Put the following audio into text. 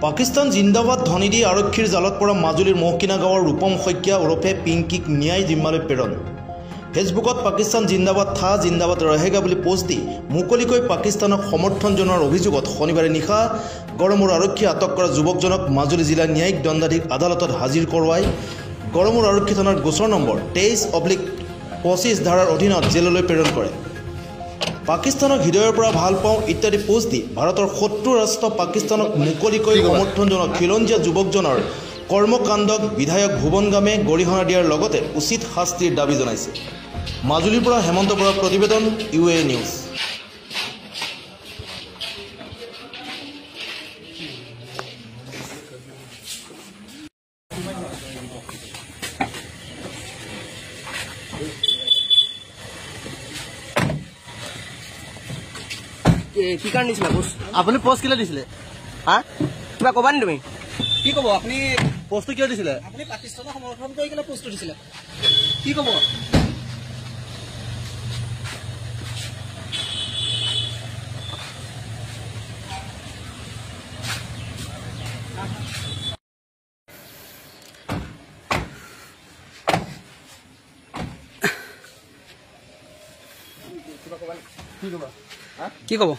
পাকিস্তান জিন্দাবাদ ধ্বনি দি আৰক্ষীৰ জালত পৰা মাজুলীৰ মহকিনা গাঁৱৰ ৰূপম শইকীয়া ওৰফে পিংকিক ন্যায় জিম্মালৈ প্ৰেৰণ। ফেচবুকত পাকিস্তান জিন্দাবাদ থা জিন্দাবাদरहेगा বুলি পোষ্ট দি মুকলিকৈ পাকিস্তানক সমৰ্থন জনোৱাৰ অভিযোগত শনিবাৰে নিশা গড়মূৰ আৰক্ষীয়ে আটক কৰা যুৱকজনক মাজুলী জিলা ন্যায়িক দণ্ডাধীশ আদালতত হাজিৰ কৰোৱাই গড়মূৰ আৰক্ষী থানাৰ গোচৰ নম্বৰ 23/25 ধাৰাৰ অধীনত জেললৈ প্ৰেৰণ কৰে। পাকিস্তানক হৃদয়ৰ পৰা ভাল পাওঁ ইত্যাদি পোষ্ট দি ভাৰতৰ শত্ৰু ৰাষ্ট্ৰ পাকিস্তানক মুকলিকৈ সমৰ্থন জনোৱা খিলঞ্জীয়া যুৱকজনৰ কৰ্মকাণ্ডক বিধায়ক ভুৱন গামে গৰিহণা দিয়াৰ লগতে উচিত শাস্তিৰ দাবী জনাইছে। মাজুলীৰ পৰা হেমন্ত বৰাৰ প্ৰতিবেদন, UA নিউজ। কি কাৰণ দিছিলে পোষ্ট? আপুনি পোষ্ট কিয় দিছিলে? হা কিবা ক'বা নি তুমি? কি ক'ব আপুনি? পোষ্টটো কিয় দিছিলে? আপুনি পাকিস্তানক সমৰ্থন কৰি কিনে পোষ্টটো দিছিলে, কি ক'ব? কি ক'ব?